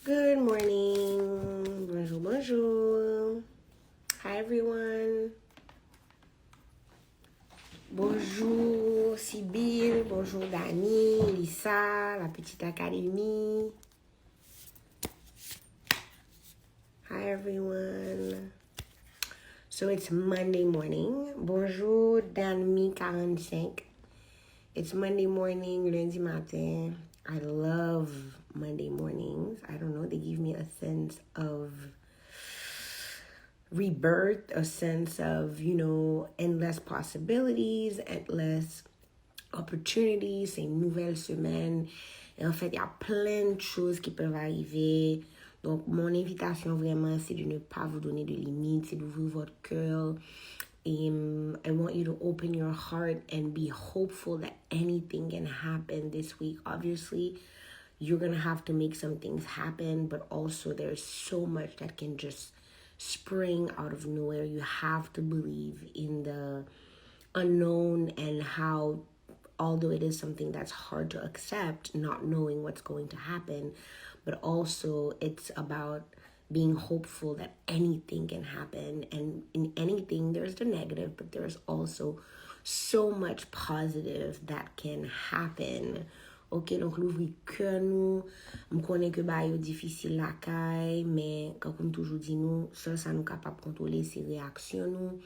Good morning. Bonjour, bonjour. Hi, everyone. Bonjour, Sibyl. Bonjour, Dani, Lisa, la petite académie. Hi, everyone. So it's Monday morning. Bonjour, Danmi 45. It's Monday morning, lundi matin. I love Monday mornings. I don't know, they give me a sense of rebirth, a sense of, endless possibilities, endless opportunities. C'est une nouvelle semaine. Et en fait, il y a plein de choses qui peuvent arriver. Donc, mon invitation vraiment, c'est de ne pas vous donner de limites, c'est d'ouvrir votre cœur. I want you to open your heart and be hopeful that anything can happen this week. Obviously, you're going to have to make some things happen, but also there's so much that can just spring out of nowhere. You have to believe in the unknown and how, although it is something that's hard to accept, not knowing what's going to happen, but also it's about being hopeful that anything can happen. And in anything, there's the negative, but there's also so much positive that can happen. Ok, donc l'ouvri cœur nous, m konen ke ba yo difficile la kay, mais comme toujours dit nous, ça nous capable contrôler c'est réaction nous,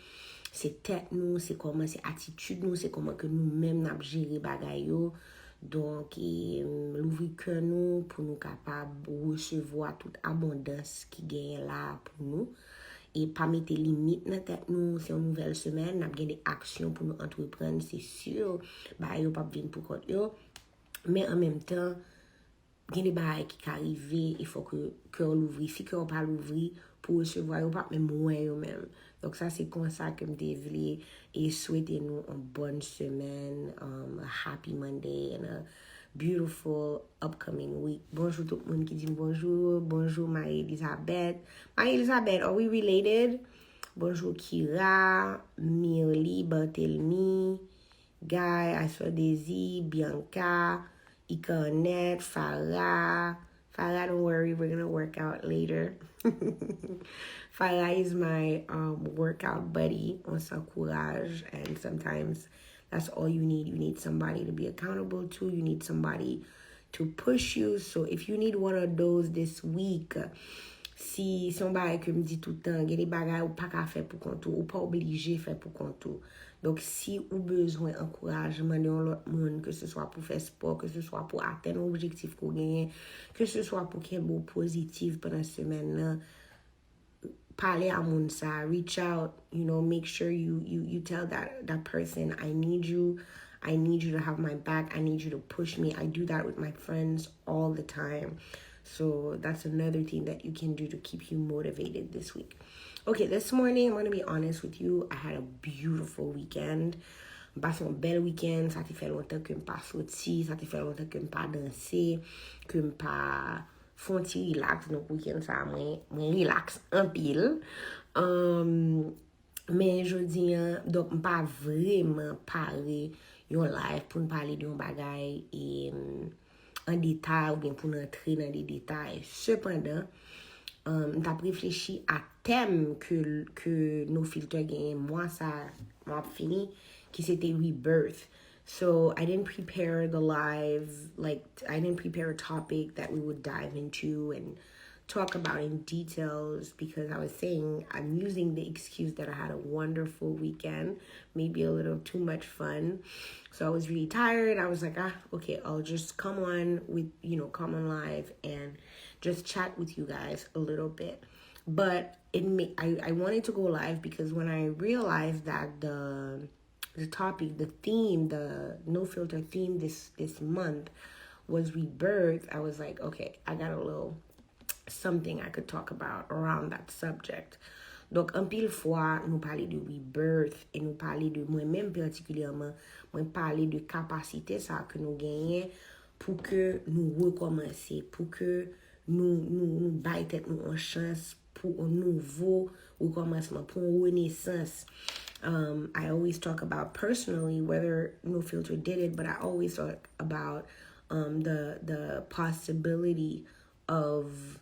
c'est tête nous, c'est comment c'est attitude nous, c'est comment que nous même n'a gérer bagay yo. Donc l'ouvri cœur nous pour nous capable recevoir toute abondance qui gagne là pour nous. Et pas mettre limite dans tête nous, c'est une nouvelle semaine, n'a des actions pour nous entreprendre, c'est sûr, bah yo pas venir pour compte yo. Mais en même temps, il y a des choses qui arrivent, il faut que cœur l'ouvre. Si cœur pas l'ouvre pour recevoir, il pas même moins même. Donc ça c'est comme ça que je devrais et souhaiter nous une bonne semaine, a happy Monday and a beautiful upcoming week. Bonjour tout le monde qui dit bonjour. Bonjour Marie-Elisabeth. Marie-Elisabeth, are we related? Bonjour Kira, Mirly, Barthelmy, Guy, I saw Daisy, Bianca, Iconet, Farah. Farah, don't worry, we're gonna work out later. Farah is my workout buddy on Courage, and sometimes that's all you need. You need somebody to be accountable to. You need somebody to push you. So if you need one of those this week, si somebody que me dit tout le temps, il y a des bagages ou pas qu'à faire pour compte ou pas obligé faire pour compte. Donc, si vous avez besoin d'encouragement de l'autre monde, que ce soit pour faire sport, que ce soit pour atteindre un objectif qu'on gagne, que ce soit pour qu'il y ait un positif pendant la semaine, parlez à mon ça, reach out, make sure you tell that person, I need you to have my back, I need you to push me. I do that with my friends all the time. So that's another thing that you can do to keep you motivated this week. Okay, this morning, I'm going to be honest with you. I had a beautiful weekend. Je passe un bel week-end. Ça te fait longtemps que je n'ai pas sorti. Ça te fait longtemps que je n'ai pas dansé. Que je n'ai pas fait un petit relax. Donc, week-end, ça m'a relax un pile. Mais je dis, donc, je n'ai pas vraiment parlé yon live pour nous parler de yon bagay et en détail ou bien pour nous entrer dans des détails. Cependant, t'as réfléchi à thème que nos filtres gagnent. Moi, ça m'a fini, qui c'était Rebirth. So I didn't prepare the live, I didn't prepare a topic that we would dive into and talk about in details because I was saying I'm using the excuse that I had a wonderful weekend, maybe a little too much fun. So I was really tired. I was like, okay, I'll just come on live and just chat with you guys a little bit. But I wanted to go live because when I realized that the topic, the theme, the no filter theme this month was rebirth, I was like, okay, I got a little something I could talk about around that subject. Donc, en pile fois, nous parler de rebirth et nous parler de moi-même particulièrement, moi parler de capacité ça que nous gagnons pour que nous recommencer, pour que nous baille tête nous en chance pour un nouveau recommencement, pour une renaissance. I always talk about personally, whether No Filter did it, but I always talk about the possibility of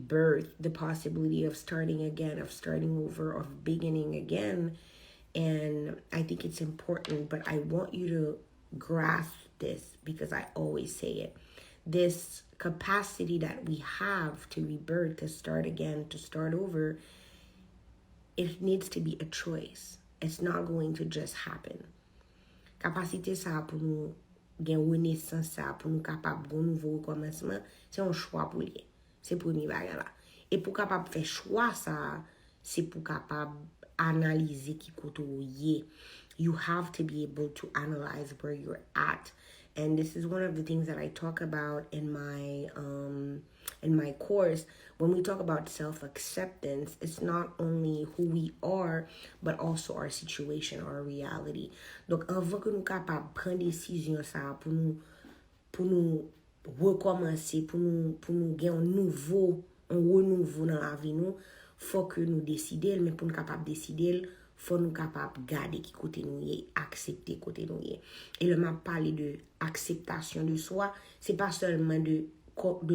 rebirth, the possibility of starting again, of starting over, of beginning again. And I think it's important, but I want you to grasp this because I always say it. This capacity that we have to rebirth, to start again, to start over, it needs to be a choice. It's not going to just happen. Capacité ça pour nous gen renaissance ça pour nous capable de nouveau commencement, c'est un choix pour lui. C'est premier bagage là. Et pour capable faire choix ça, c'est pour capable analyser qui côté où y est. You have to be able to analyze where you're at. And this is one of the things that I talk about in my course. When we talk about self-acceptance, it's not only who we are, but also our situation, our reality. Donc, avant que nous capables prendre décision ça pour nous recommencer, pour nous gagner un renouveau dans la vie nous, faut que nous décidions, mais pour nous capables décider, faut nous capables garder qui côté nous est, accepter côté nous est. Et le m'a parlé de acceptation de soi, c'est pas seulement de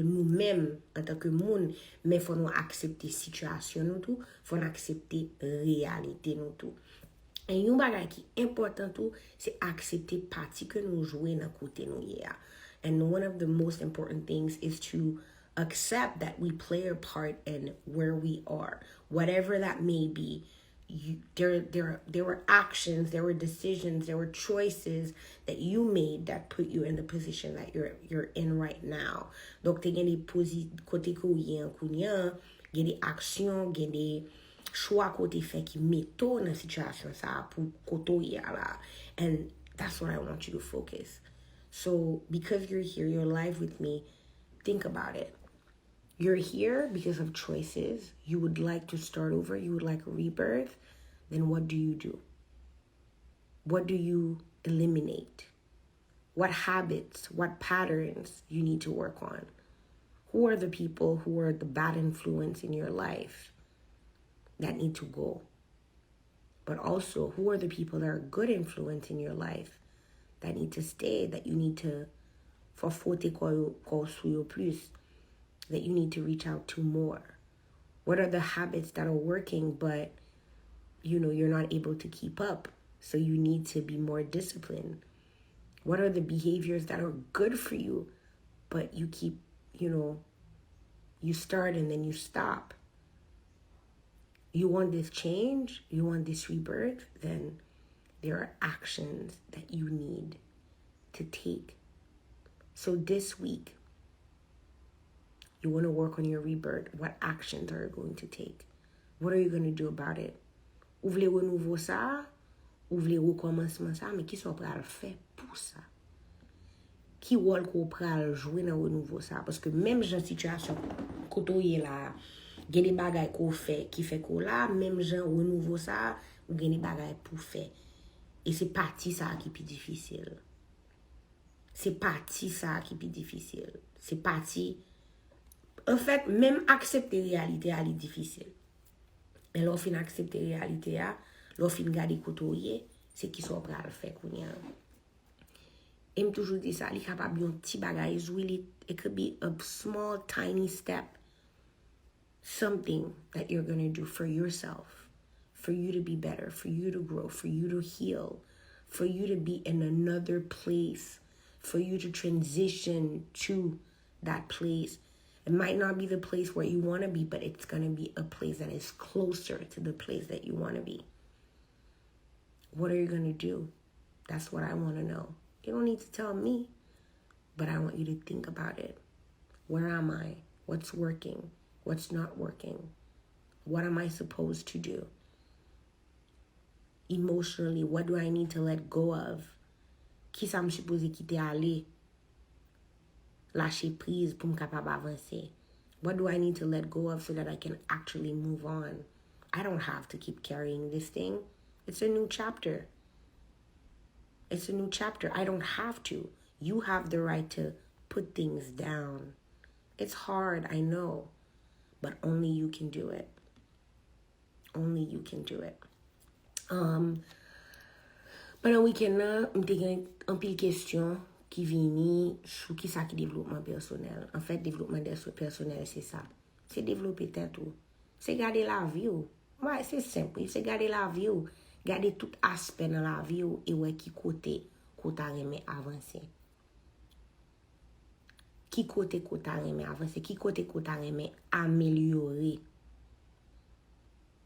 nous-mêmes en tant que monde, mais faut nous accepter situation nous tout, faut nous accepter réalité nous tout. Et une bagage qui est important tout, c'est accepter partie que nous jouons dans côté nous est. And one of the most important things is to accept that we play a part in where we are, whatever that may be. There were actions, there were decisions, there were choices that you made that put you in the position that you're in right now. Donc, tu as des côté il y a des actions, il y a des choix que tu fais qui mettent dans la situation ça pour côté là. And that's what I want you to focus. So, because you're here, you're live with me, think about it. You're here because of choices. You would like to start over. You would like a rebirth. Then what do? What do you eliminate? What habits, what patterns you need to work on? Who are the people who are the bad influence in your life that need to go? But also, who are the people that are good influence in your life that need to stay, that you need to, that you need to reach out to more? What are the habits that are working, but you're not able to keep up, so you need to be more disciplined? What are the behaviors that are good for you, but you keep, you start and then you stop? You want this change, you want this rebirth, then there are actions that you need to take. So this week, you want to work on your rebirth. What actions are you going to take? What are you going to do about it? Ou vle renouveau ça, ou vle recommencement ça, mais qui sont prêts à le faire pour ça? Qui rôle qu'on prêt à le jouer dans renouveau ça? Parce que même dans situation koto y là, gen des bagages qu'on fait qui fait qu'on là, même gens renouveau ça, ou gen des bagages pour faire. Et c'est parti ça qui est plus difficile. C'est parti ça qui est plus difficile. C'est parti. En fait, même accepter la réalité est difficile. Mais lorsqu'on accepte la réalité, lorsqu'on garde côté, c'est qui sont prêts à le faire. Et je toujours dit ça, il est capable de un petit bagage, it could be a small, tiny step. Something that you're going to do for yourself, for you to be better, for you to grow, for you to heal, for you to be in another place, for you to transition to that place. It might not be the place where you want to be, but it's going to be a place that is closer to the place that you want to be. What are you going to do? That's what I want to know. You don't need to tell me, but I want you to think about it. Where am I? What's working? What's not working? What am I supposed to do? Emotionally, what do I need to let go of? Qui ça me supposé quitter aller? Lâcher prise pour me capable avancer. What do I need to let go of so that I can actually move on? I don't have to keep carrying this thing. It's a new chapter. It's a new chapter. I don't have to. You have the right to put things down. It's hard, I know. But only you can do it. Only you can do it. Pendant le week-end là, j'ai un pile question qui viennent sur qui ça qui développement personnel. En fait, développement personnel, c'est ça. c'est développer tête ou. C'est garder la vie ou. Ouais, c'est simple, c'est garder la vie ou. Garder tout aspect dans la vie ou et ouais qui côté ta remet avancer. Qui côté ta remet avancer, qui côté ta remet améliorer.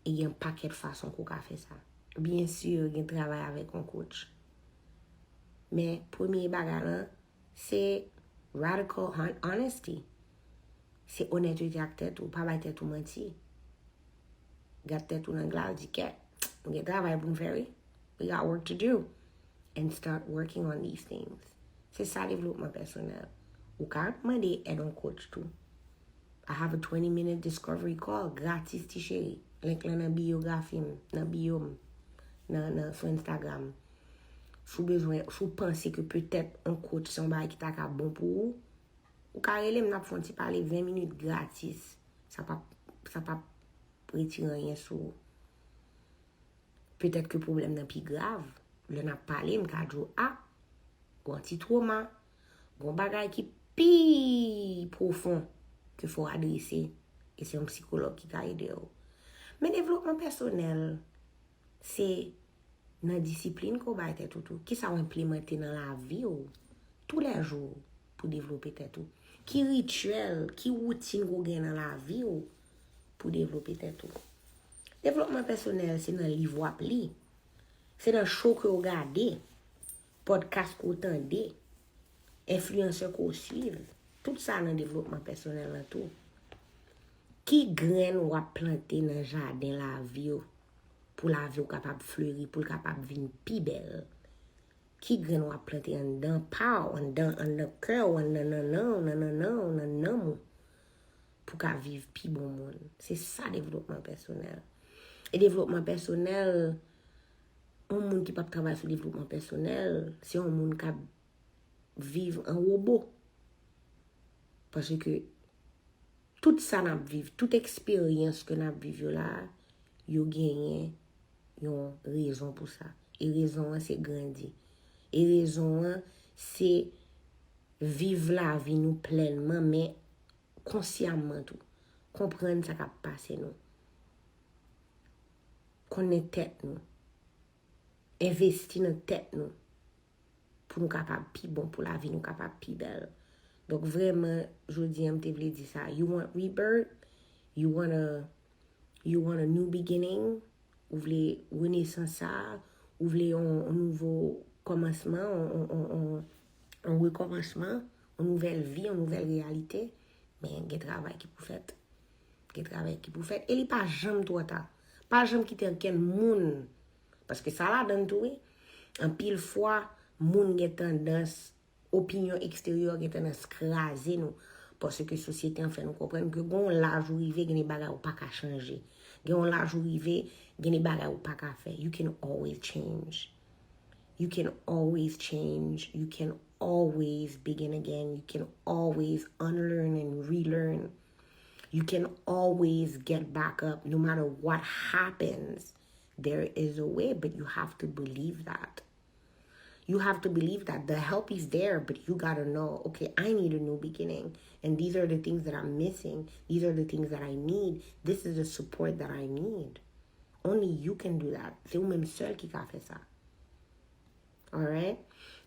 Et il y a un paquet de façons qu'on peut faire ça. Bien sûr, il y a un travail avec un coach. Mais premier bagage, c'est radical honesty. C'est honnêteté avec tête ou pas avec tête ou menti. Garde tête ou dans glace, dit que il y a un travail pour nous faire. We got work to do. And start working on these things. C'est ça le développement personnel. Ou quand demander aide un coach tout. I have a 20-minute discovery call gratis ti chéri. Link là dans biographie, dans bio, dans sur Instagram. Sous penser que peut-être un coach son bail qui t'a bon pour vous, ou carrément n'a pas fait parler 20 minutes gratis. Ça pas retirer rien sur. Peut-être que le problème n'est plus grave. Le n'a parlé, m'ka dit ah, un petit trauma, un bagage qui plus profond que faut adresser et c'est un psychologue qui t'a aidé. Mais développement personnel, c'est dans discipline qu'on va être tout qui ça implémenter dans la vie tous les jours pour développer tout. Qui rituel, qui routine qu'on gagne dans la vie pour développer tout. Développement personnel, c'est dans le livre à lire. C'est dans le show que vous regardez, podcast que vous entendez, influenceurs que vous suivez. Tout ça dans le développement personnel. Là, tout. Qui graine ou a planter dans le jardin la vie pour la vie capable de fleurir, pour capable de venir plus belle. Qui graine ou a planter en dedans, pas en dedans cœur, en dedans, pour qu'à vivre plus bon monde. C'est ça le développement personnel. Et développement personnel, un monde qui peut travailler sur le développement personnel, c'est un monde qui vit en robot. Parce que tout ça n'a vivre, toute expérience que n'a vivre là, yo gagné une raison pour ça. Et raison c'est grandir. Et raison c'est vivre la vie nous pleinement mais consciemment tout. Comprendre ça qui a passé nous. Connaître tête nous. Investir dans tête nous pour nous capable plus bon pour la vie nous capable plus belle. Donc vraiment je dis me voulais dire ça. You want rebirth? You want a new beginning? Vous voulez renaissance ça? Vous voulez un nouveau commencement, un recommencement, une nouvelle vie, une nouvelle réalité? Mais il y a un travail qui vous fait. Il y a un travail qui vous fait. Et il n'est pas jamais trop tard. Pas jamais quitter quel monde. Parce que ça là donne tout. En pile fois, monde a tendance, opinion extérieure a tendance craser nous. Parce que la société en fait nous comprendre que gon l'âge où rivé, gen des bagages ou pas qu'à changer. Gon l'âge où rivé, gen des bagages ou pas qu'à faire. You can always change. You can always change. You can always begin again. You can always unlearn and relearn. You can always get back up no matter what happens. There is a way, but you have to believe that. You have to believe that the help is there, but you gotta know, okay, I need a new beginning. And these are the things that I'm missing. These are the things that I need. This is the support that I need. Only you can do that. C'est vous-même seul qui a fait ça. Alright?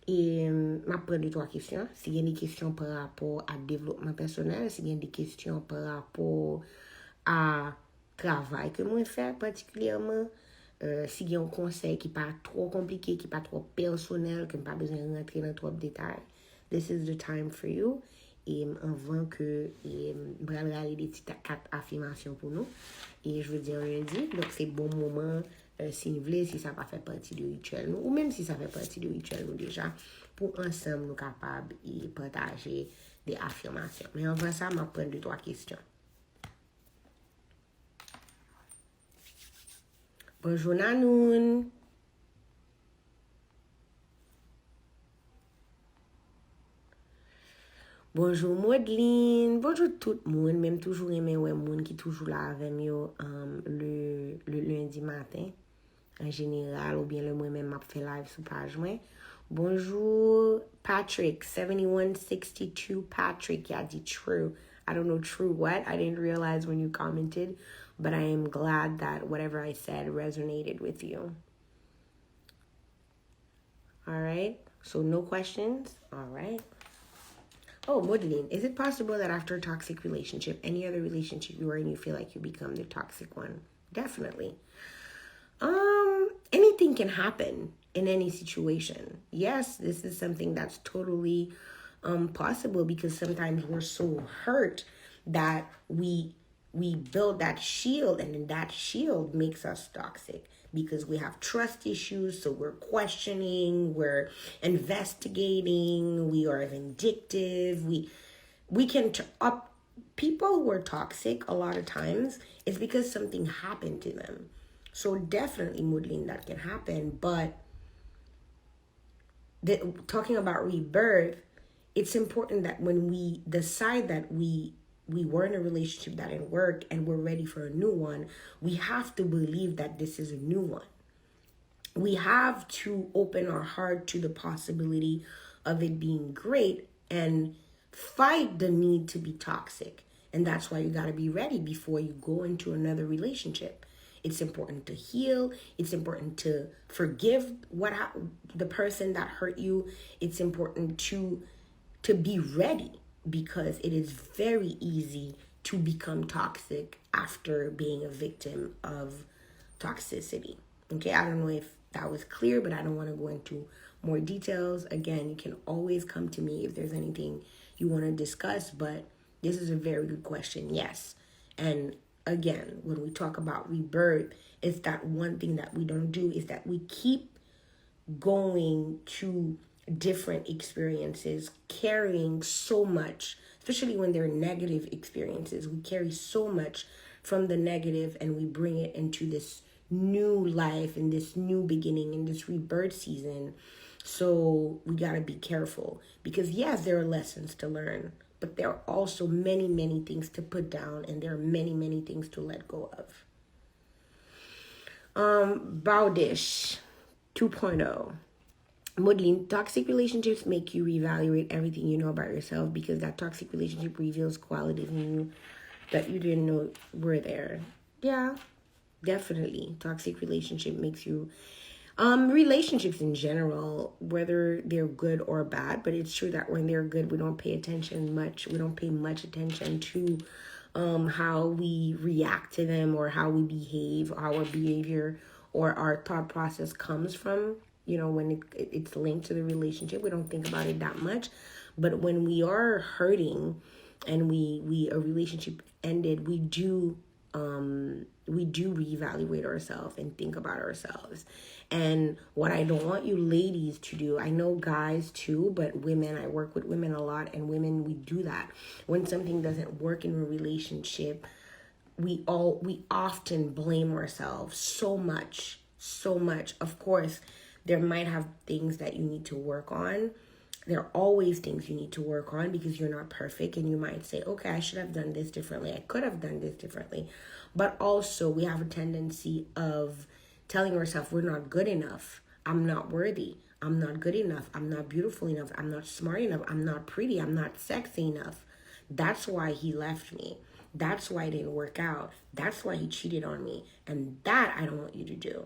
Et je prends 2-3 questions. S'il y a des questions par rapport à développement personnel, s'il y a des questions par rapport à travail que moi fais particulièrement, s'il y a un conseil qui n'est pas trop compliqué, qui n'est pas trop personnel, que je n'ai pas besoin de rentrer dans trop de détails, this is the time for you. Et avant que je vais des petites 4 affirmations pour nous. Et je veux dire lundi, donc c'est bon moment. Si vous voulez, si ça va faire partie du rituel, ou même si ça fait partie du rituel, nous déjà, pour ensemble, nous capables de partager des affirmations. Mais avant ça, je vais prendre 2-3 questions. Bonjour Nanoun. Bonjour Maudline. Bonjour tout le monde. Même toujours aimé ouais monde qui toujours là avec moi le lundi matin. En général, ou bien le moi-même m'a fait live sur page moi. Bonjour Patrick, 7162 Patrick, il a dit true. I don't know true what. I didn't realize when you commented, but I am glad that whatever I said resonated with you. All right. So no questions. All right. Oh, Modeline, is it possible that after a toxic relationship, any other relationship you are in, you feel like you become the toxic one? Definitely. Anything can happen in any situation. Yes, this is something that's totally possible, because sometimes we're so hurt that we build that shield, and then that shield makes us toxic because we have trust issues. So we're questioning, we're investigating, we are vindictive, we can up people who are toxic a lot of times is because something happened to them. So definitely, modeling, that can happen. But talking about rebirth, it's important that when we decide that we were in a relationship that didn't work and we're ready for a new one, we have to believe that this is a new one. We have to open our heart to the possibility of it being great and fight the need to be toxic. And that's why you got to be ready before you go into another relationship. It's important to heal. It's important to forgive the person that hurt you. It's important to be ready, because it is very easy to become toxic after being a victim of toxicity. Okay, I don't know if that was clear, but I don't want to go into more details. Again, you can always come to me if there's anything you want to discuss, but this is a very good question. Yes. And again, when we talk about rebirth, it's that one thing that we don't do is that we keep going to different experiences, carrying so much, especially when they're negative experiences. We carry so much from the negative and we bring it into this new life and this new beginning in this rebirth season. So we got to be careful, because yes, there are lessons to learn, but there are also many, many things to put down, and there are many, many things to let go of. Bowdish 2.0. Modeling, toxic relationships make you reevaluate everything you know about yourself, because that toxic relationship reveals qualities in you that you didn't know were there. Yeah, definitely. Toxic relationship makes you... relationships in general, whether they're good or bad, but it's true that when they're good, we don't pay much attention to how we react to them, or how we behave, how our behavior or our thought process comes from, when it's linked to the relationship. We don't think about it that much. But when we are hurting and a relationship ended, we do reevaluate ourselves and think about ourselves. And what I don't want you ladies to do, I know guys too, but women, I work with women a lot, and women, we do that. When something doesn't work in a relationship, we often blame ourselves so much. Of course, there might have things that you need to work on. There are always things you need to work on, because you're not perfect, and you might say, okay, I should have done this differently. I could have done this differently. But also, we have a tendency of telling ourselves we're not good enough. I'm not worthy. I'm not good enough. I'm not beautiful enough. I'm not smart enough. I'm not pretty. I'm not sexy enough. That's why he left me. That's why it didn't work out. That's why he cheated on me. And that I don't want you to do.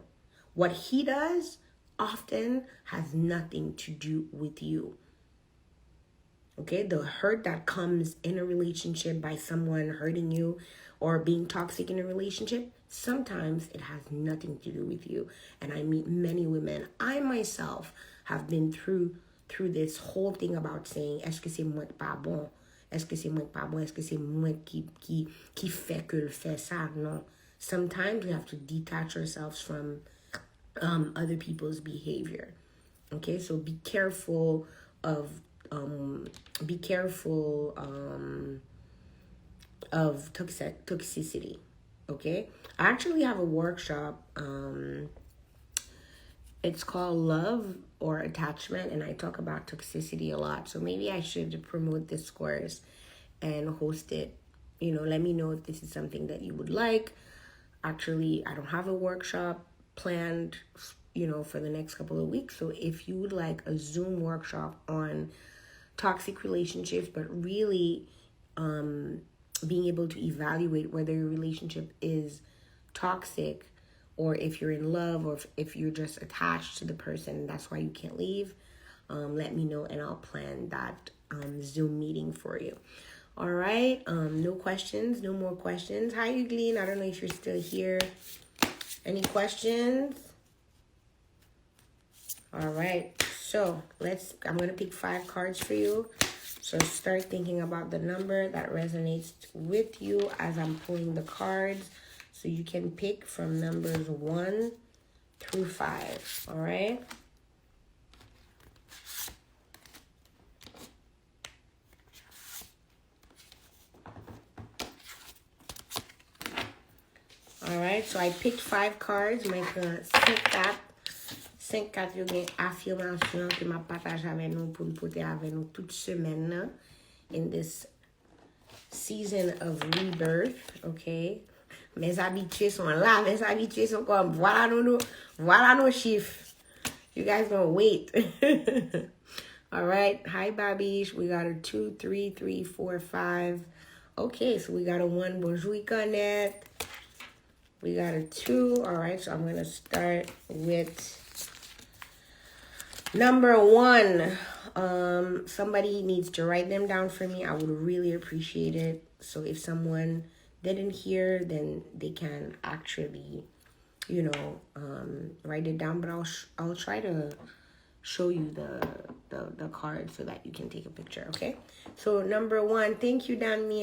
What he does often has nothing to do with you. Okay, the hurt that comes in a relationship by someone hurting you or being toxic in a relationship, sometimes it has nothing to do with you. And I meet many women. I myself have been through this whole thing about saying, est-ce que c'est moi qui pas bon? Est-ce que c'est moi qui pas bon? Est-ce que c'est moi qui fait que le fait ça? Non. Sometimes we have to detach ourselves from other people's behavior. Okay, so be careful of toxicity. Okay, I actually have a workshop. It's called Love or Attachment, and I talk about toxicity a lot. So maybe I should promote this course and host it. Let me know if this is something that you would like. Actually, I don't have a workshop planned, for the next couple of weeks. So if you would like a Zoom workshop on toxic relationships, but really being able to evaluate whether your relationship is toxic or if you're in love or if you're just attached to the person. That's why you can't leave. Let me know and I'll plan that Zoom meeting for you. All right. No questions. No more questions. Hi, Euglene. I don't know if you're still here. Any questions? All right. So I'm going to pick 5 cards for you. So start thinking about the number that resonates with you as I'm pulling the cards. So you can pick from numbers 1 through 5. All right. All right, so I picked 5 cards. Mwen pren 5 kat yo gen affirmation ki ma partage avec nous pour nous pote avec nous toute semaine nan, in this season of rebirth, okay? Mes habitués sont là, mes habitués sont comme voilà nos chiffres. You guys gonna wait. All right, hi Babish. We got a 2, 3, 3, 4, 5. Okay, so we got a 1. Bonjour, Iconette. We got a 2. All right, so I'm going to start with number 1. Somebody needs to write them down for me. I would really appreciate it. So if someone didn't hear, then they can actually, write it down. But I'll try to show you the card so that you can take a picture, okay? So number 1, thank you, Danmi.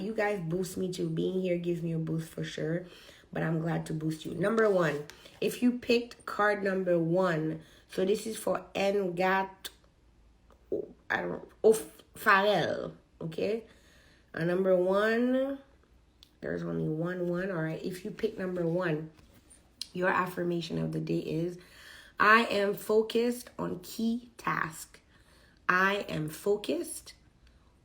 You guys boost me too. Being here gives me a boost for sure. But I'm glad to boost you. Number 1, if you picked card number 1, so this is for Ngat, Farrell, okay? Number 1, there's only 1. All right, if you pick number 1, your affirmation of the day is, I am focused on key task. I am focused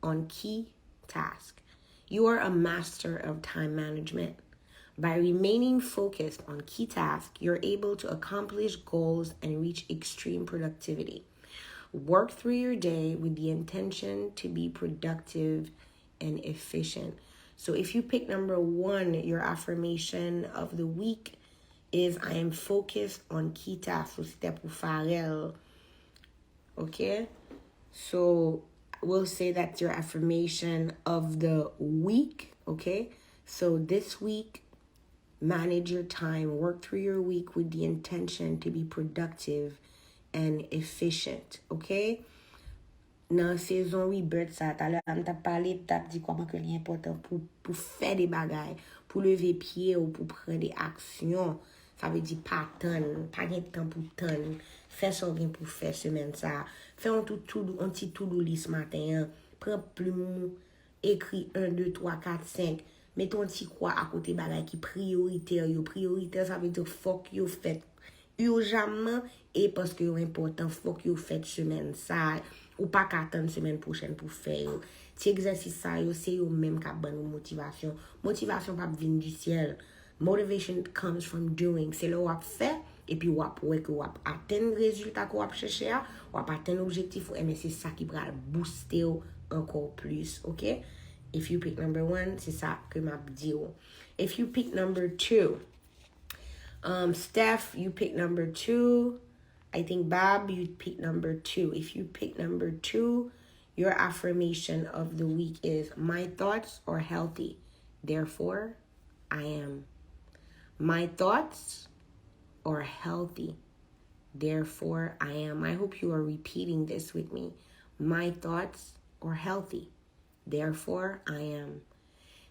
on key task. You are a master of time management. By remaining focused on key tasks, you're able to accomplish goals and reach extreme productivity. Work through your day with the intention to be productive and efficient. So if you pick number 1, your affirmation of the week is, I am focused on key tasks. So c'était pour Pharrell. Okay? So we'll say that's your affirmation of the week. Okay? So this week, manage your time, work through your week with the intention to be productive and efficient, okay? Nan saison rebirth sa, ta lè am ta pale, ta di koman ke li important pou fè de bagay, pou leve pied ou pou pren de aksyon. Ça veut dire pas gen temps pour tan, fè son gen pou fè semaine sa, fè un petit to-do list matin, prends plume, écrit 1, 2, 3, 4, 5, mettons ti quoi à côté bagay qui prioritaire. Prioritaire, ça veut dire faut que yo fait urgemment et parce que yo important, faut que yo fait semaine ça ou pas qu'attendre semaine prochaine pour faire. Ti exercice ça yo c'est yo même ka ban motivation. Motivation pas vinn du ciel. Motivation comes from doing. C'est le wap fait et puis wap atteindre résultat ko wap chercher, wap atteindre objectif ou mais c'est ça qui va booster encore plus, OK? If you pick number 1, c'est ça que m'a dit. If you pick number 2, Steph, you pick number 2. I think Bob, you pick number 2. If you pick number 2, your affirmation of the week is, my thoughts are healthy. Therefore, I am. My thoughts are healthy. Therefore, I am. I hope you are repeating this with me. My thoughts are healthy. Therefore, I am.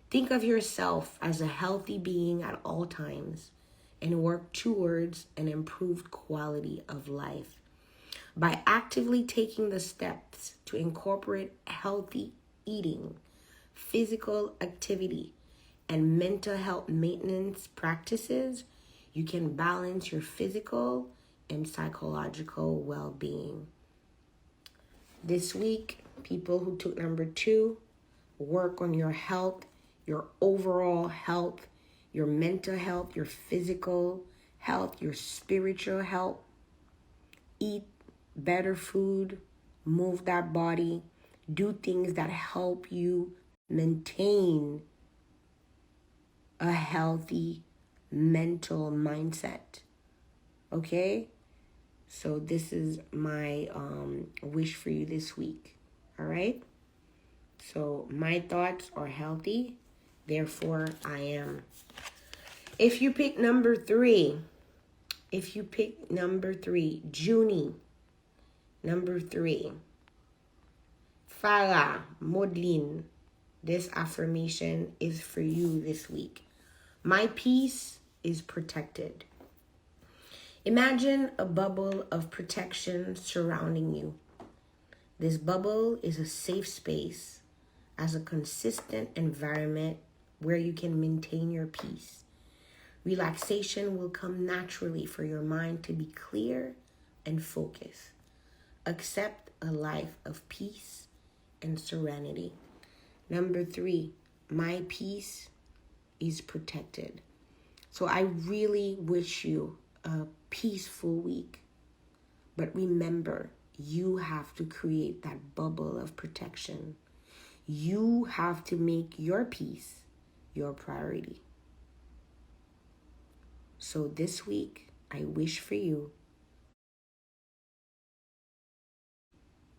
Think of yourself as a healthy being at all times and work towards an improved quality of life. By actively taking the steps to incorporate healthy eating, physical activity, and mental health maintenance practices, you can balance your physical and psychological well-being. This week, people who took number 2, work on your health, your overall health, your mental health, your physical health, your spiritual health. Eat better food, move that body, do things that help you maintain a healthy mental mindset. Okay? So this is my wish for you this week. All right? So my thoughts are healthy. Therefore, I am. If you pick number 3, Junie, number 3, Farah, Maudlin, this affirmation is for you this week. My peace is protected. Imagine a bubble of protection surrounding you. This bubble is a safe space as a consistent environment where you can maintain your peace. Relaxation will come naturally for your mind to be clear and focused. Accept a life of peace and serenity. Number 3, my peace is protected. So I really wish you a peaceful week. But remember, you have to create that bubble of protection. You have to make your peace your priority. So this week, I wish for you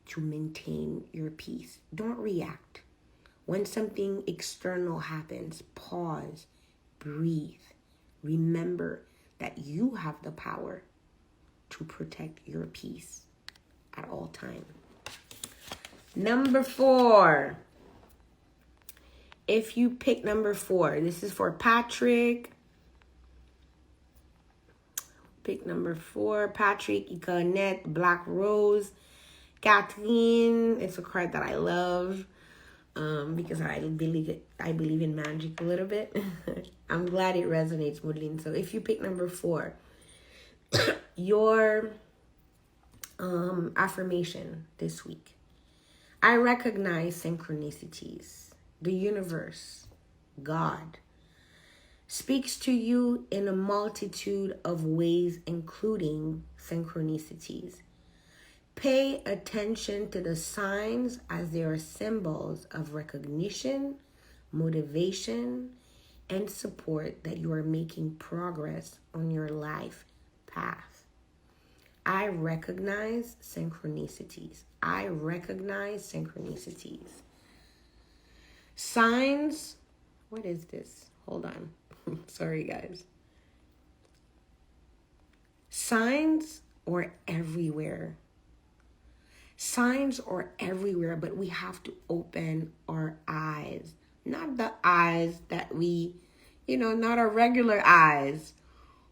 to maintain your peace. Don't react. When something external happens, pause, breathe. Remember that you have the power to protect your peace at all times. Number 4. If you pick number 4, this is for Patrick. Pick number 4, Patrick, Ikanette, Black Rose, Kathleen. It's a card that I love because I believe in magic a little bit. I'm glad it resonates, Maudlin. So if you pick number 4, your affirmation this week. I recognize synchronicities. The universe, God, speaks to you in a multitude of ways, including synchronicities. Pay attention to the signs as they are symbols of recognition, motivation, and support that you are making progress on your life path. I recognize synchronicities. I recognize synchronicities. Signs, what is this? Hold on. Sorry, guys. Signs are everywhere. Signs are everywhere, but we have to open our eyes. Not the eyes that we, not our regular eyes,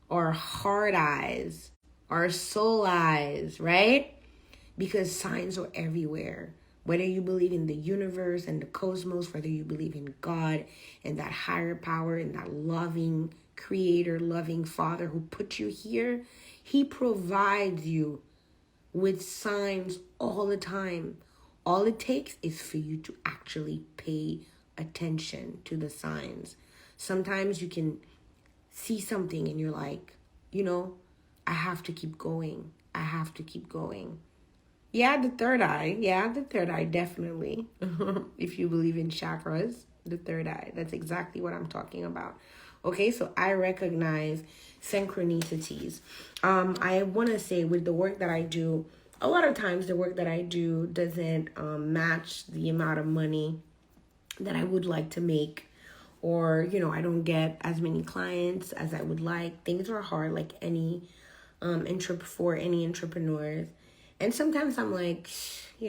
or hard eyes, our soul eyes, right? Because signs are everywhere. Whether you believe in the universe and the cosmos, whether you believe in God and that higher power and that loving creator, loving father who put you here, he provides you with signs all the time. All it takes is for you to actually pay attention to the signs. Sometimes you can see something and you're like, I have to keep going. I have to keep going. Yeah, the third eye. Definitely. If you believe in chakras, the third eye. That's exactly what I'm talking about. Okay, so I recognize synchronicities. I want to say with the work that I do, a lot of times the work that I do doesn't match the amount of money that I would like to make. Or, I don't get as many clients as I would like. Things are hard like any for any entrepreneurs. And sometimes I'm like, I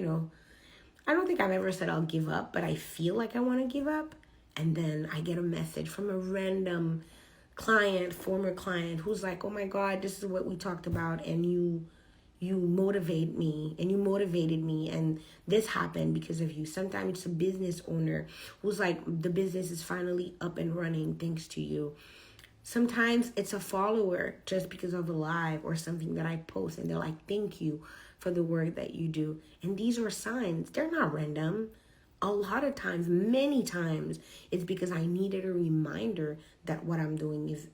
don't think I've ever said I'll give up, but I feel like I want to give up. And then I get a message from a random client, former client, who's like, oh my God, this is what we talked about. And you motivate me and you motivated me. And this happened because of you. Sometimes it's a business owner who's like, the business is finally up and running thanks to you. Sometimes it's a follower just because of a live or something that I post. And they're like, thank you for the work that you do. And these are signs. They're not random. A lot of times, many times, it's because I needed a reminder that what I'm doing is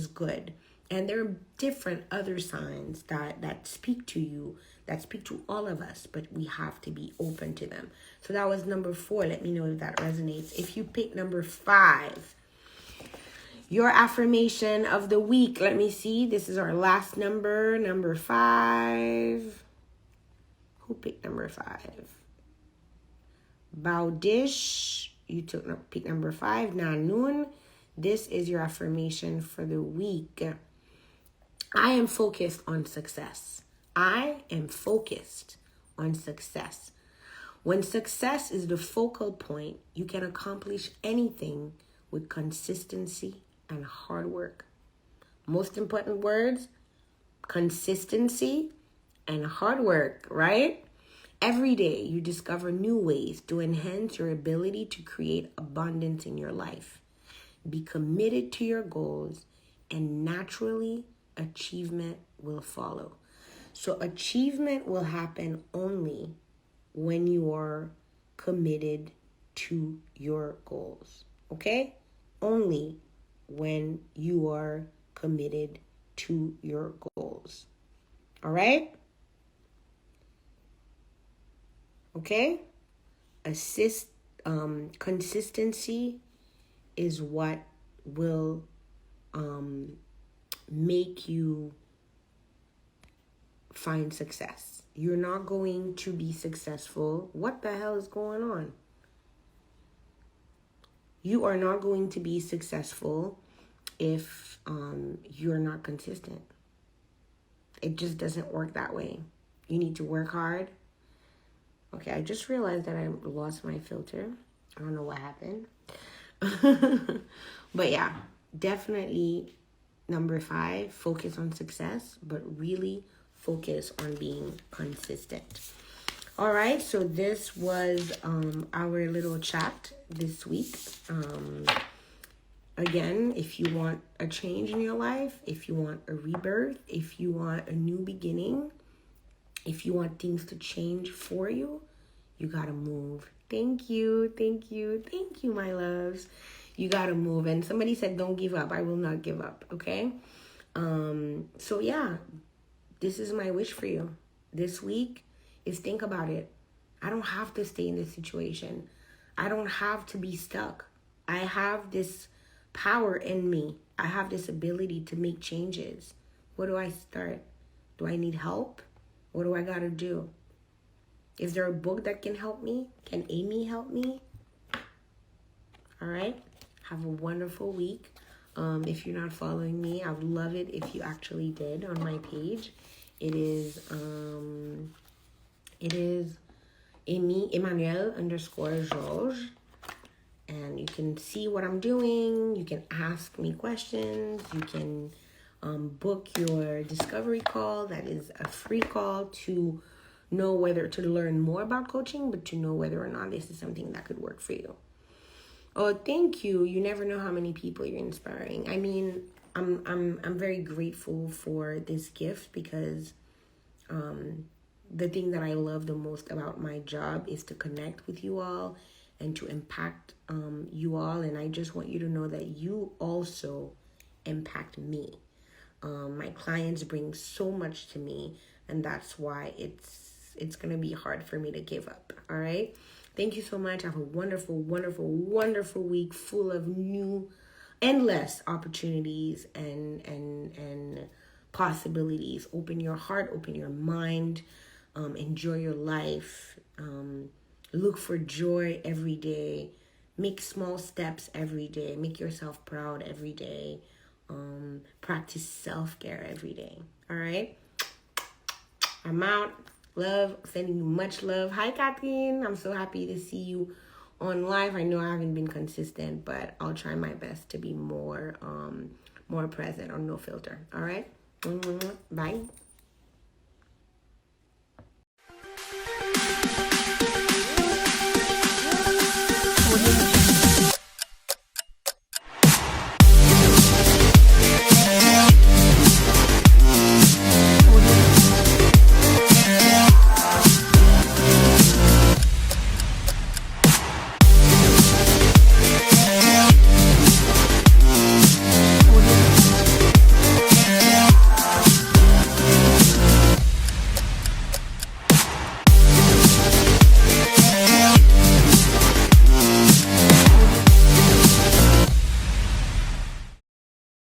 good. And there are different other signs that speak to you, that speak to all of us, but we have to be open to them. So that was number 4. Let me know if that resonates. If you pick number 5, your affirmation of the week. Let me see. This is our last number, number 5. Who picked number 5? Baudish, you pick number 5. Nanun, this is your affirmation for the week. I am focused on success. I am focused on success. When success is the focal point, you can accomplish anything with consistency and hard work. Most important words, consistency and hard work, right? Every day you discover new ways to enhance your ability to create abundance in your life. Be committed to your goals, and naturally achievement will follow. So achievement will happen only when you are committed to your goals. Okay? Only when you are committed to your goals. All right? Okay? Consistency is what will make you find success. You're not going to be successful. What the hell is going on? You are not going to be successful if you're not consistent. It just doesn't work that way. You need to work hard. Okay, I just realized that I lost my filter. I don't know what happened. But yeah, definitely number 5, focus on success, but really focus on being consistent. All right, so this was our little chat this week. Again, if you want a change in your life, if you want a rebirth, if you want a new beginning, if you want things to change for you, you gotta move. Thank you, my loves. You gotta move. And somebody said, don't give up. I will not give up, okay? So yeah, this is my wish for you. This week is think about it. I don't have to stay in this situation. I don't have to be stuck. I have this power in me. I have this ability to make changes. Where do I start? Do I need help? What do I gotta do? Is there a book that can help me? Can Amy help me? All right. Have a wonderful week. If you're not following me, I would love it if you actually did on my page. It is Emmanuel_Georges. And you can see what I'm doing. You can ask me questions. You can book your discovery call. That is a free call to know whether to learn more about coaching, but to know whether or not this is something that could work for you. Oh, thank you. You never know how many people you're inspiring. I mean, I'm very grateful for this gift because the thing that I love the most about my job is to connect with you all and to impact you all. And I just want you to know that you also impact me. My clients bring so much to me, and that's why it's going to be hard for me to give up. All right. Thank you so much. Have a wonderful, wonderful, wonderful week full of new, endless opportunities and possibilities. Open your heart, open your mind, enjoy your life. Look for joy every day. Make small steps every day. Make yourself proud every day. Practice self-care every day. All right. I'm out. Love, sending you much love. Hi, Kathleen. I'm so happy to see you on live. I know I haven't been consistent, but I'll try my best to be more present on No Filter. All right. Bye.